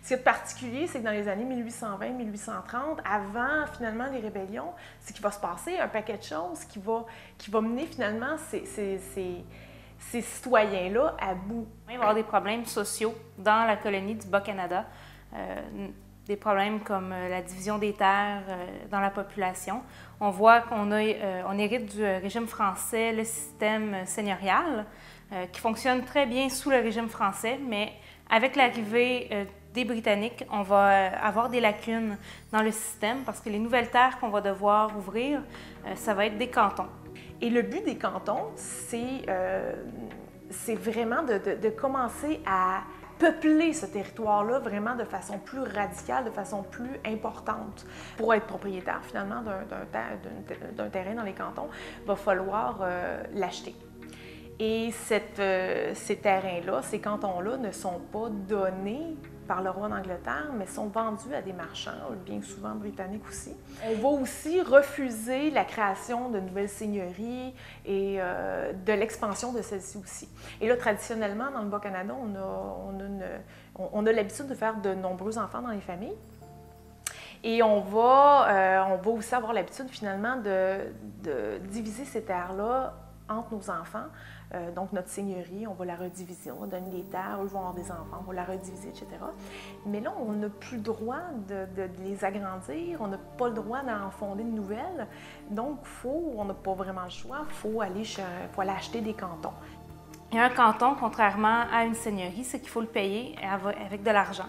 Ce qui est particulier, c'est que dans les années 1820-1830, avant finalement les rébellions, c'est qu'il va se passer un paquet de choses qui va mener finalement ces citoyens-là à bout. Il va y avoir des problèmes sociaux dans la colonie du Bas-Canada, des problèmes comme la division des terres dans la population. On voit qu'on hérite du régime français le système seigneurial, qui fonctionne très bien sous le régime français, mais avec l'arrivée des Britanniques, on va avoir des lacunes dans le système parce que les nouvelles terres qu'on va devoir ouvrir, ça va être des cantons. Et le but des cantons, c'est vraiment de commencer à peupler ce territoire-là vraiment de façon plus radicale, de façon plus importante. Pour être propriétaire finalement d'un terrain dans les cantons, il va falloir l'acheter. Et ces terrains-là, ces cantons-là ne sont pas donnés par le roi d'Angleterre, mais sont vendus à des marchands, bien souvent britanniques aussi. On va aussi refuser la création de nouvelles seigneuries et de l'expansion de celles-ci aussi. Et là, traditionnellement, dans le Bas-Canada, on a l'habitude de faire de nombreux enfants dans les familles. Et on va aussi avoir l'habitude finalement de diviser ces terres-là entre nos enfants. Donc, notre seigneurie, on va la rediviser, on va donner des terres, eux vont avoir des enfants, on va la rediviser, etc. Mais là, on n'a plus le droit de les agrandir, on n'a pas le droit d'en fonder de nouvelles. Donc, on n'a pas vraiment le choix, il faut aller acheter des cantons. Et un canton, contrairement à une seigneurie, c'est qu'il faut le payer avec de l'argent.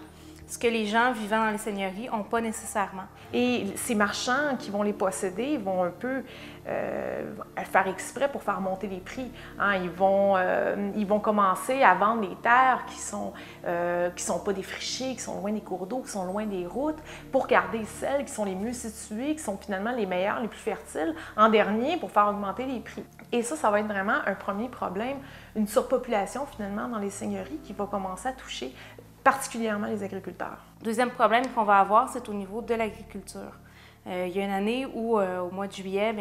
Ce que les gens vivant dans les seigneuries n'ont pas nécessairement. Et ces marchands qui vont les posséder vont un peu faire exprès pour faire monter les prix. Hein? Ils vont commencer à vendre les terres qui sont pas défrichées, qui sont loin des cours d'eau, qui sont loin des routes, pour garder celles qui sont les mieux situées, qui sont finalement les meilleures, les plus fertiles, en dernier pour faire augmenter les prix. Et ça va être vraiment un premier problème, une surpopulation finalement dans les seigneuries qui va commencer à toucher particulièrement les agriculteurs. Deuxième problème qu'on va avoir, c'est au niveau de l'agriculture. Il y a une année où, au mois de juillet,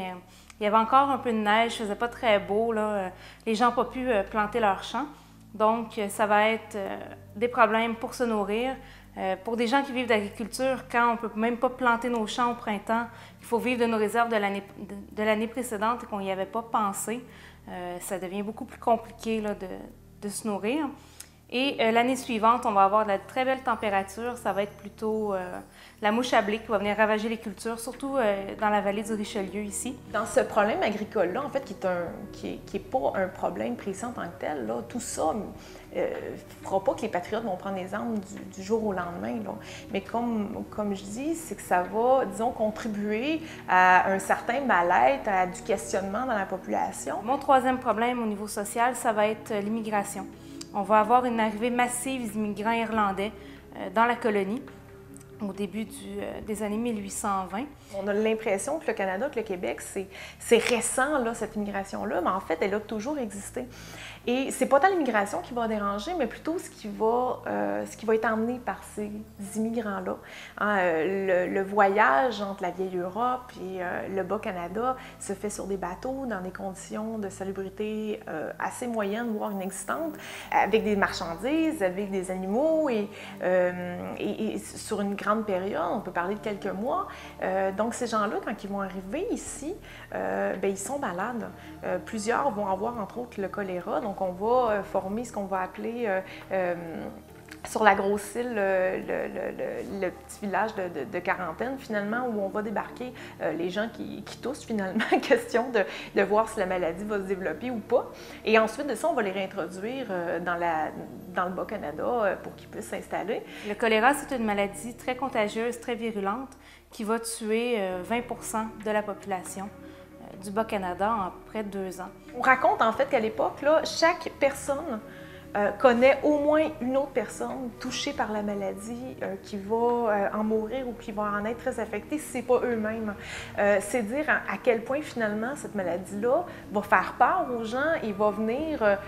il y avait encore un peu de neige, il ne faisait pas très beau, là. Les gens n'ont pas pu planter leurs champs. Donc, ça va être des problèmes pour se nourrir. Pour des gens qui vivent d'agriculture, quand on ne peut même pas planter nos champs au printemps, il faut vivre de nos réserves de l'année précédente et qu'on n'y avait pas pensé, ça devient beaucoup plus compliqué là, de se nourrir. Et l'année suivante, on va avoir de la très belle température. Ça va être plutôt la mouche à blé qui va venir ravager les cultures, surtout dans la vallée du Richelieu ici. Dans ce problème agricole-là, en fait, qui est pas un problème précis en tant que tel, là, tout ça ne fera pas que les patriotes vont prendre les armes du jour au lendemain. Là. Mais comme je dis, c'est que ça va, disons, contribuer à un certain mal-être, à du questionnement dans la population. Mon troisième problème au niveau social, ça va être l'immigration. On va avoir une arrivée massive d'immigrants irlandais dans la colonie au début des années 1820. On a l'impression que le Canada, que le Québec, c'est récent, là, cette immigration-là, mais en fait, elle a toujours existé. Et c'est pas tant l'immigration qui va déranger, mais plutôt ce qui va être emmené par ces immigrants-là. Hein, le voyage entre la vieille Europe et le Bas-Canada se fait sur des bateaux, dans des conditions de salubrité assez moyennes, voire inexistantes, avec des marchandises, avec des animaux, et sur une grande période, on peut parler de quelques mois. Donc, ces gens-là, quand ils vont arriver ici, ils sont malades. Plusieurs vont avoir, entre autres, le choléra. Donc, on va former ce qu'on va appeler sur la grosse île, le petit village de quarantaine, finalement, où on va débarquer les gens qui toussent, finalement, question de voir si la maladie va se développer ou pas. Et ensuite de ça, on va les réintroduire dans le Bas-Canada pour qu'ils puissent s'installer. Le choléra, c'est une maladie très contagieuse, très virulente, qui va tuer 20% de la population du Bas-Canada en près de 2 ans. On raconte en fait qu'à l'époque, là, chaque personne connaît au moins une autre personne touchée par la maladie qui va en mourir ou qui va en être très affectée si ce n'est pas eux-mêmes. C'est dire à quel point finalement cette maladie-là va faire peur aux gens et va venir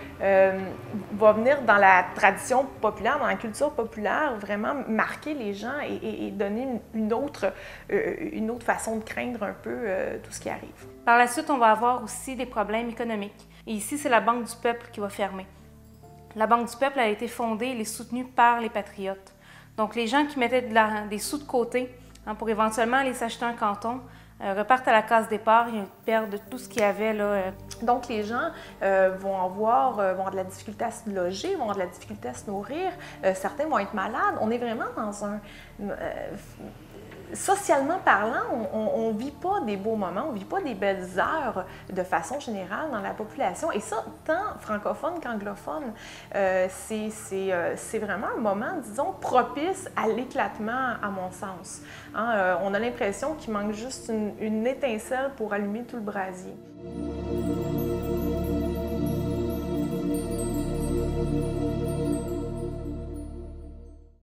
dans la tradition populaire, dans la culture populaire, vraiment marquer les gens et donner une autre façon de craindre un peu tout ce qui arrive. Par la suite, on va avoir aussi des problèmes économiques. Et ici, c'est la Banque du Peuple qui va fermer. La Banque du Peuple a été fondée et soutenue par les patriotes. Donc, les gens qui mettaient des sous de côté pour éventuellement aller s'acheter un canton repartent à la case départ, ils perdent tout ce qu'il y avait là. Donc, les gens vont avoir de la difficulté à se loger, vont avoir de la difficulté à se nourrir, certains vont être malades. On est vraiment dans un... socialement parlant, on ne vit pas des beaux moments, on ne vit pas des belles heures de façon générale dans la population. Et ça, tant francophone qu'anglophone, c'est vraiment un moment, disons, propice à l'éclatement, à mon sens. Hein, on a l'impression qu'il manque juste une étincelle pour allumer tout le brasier.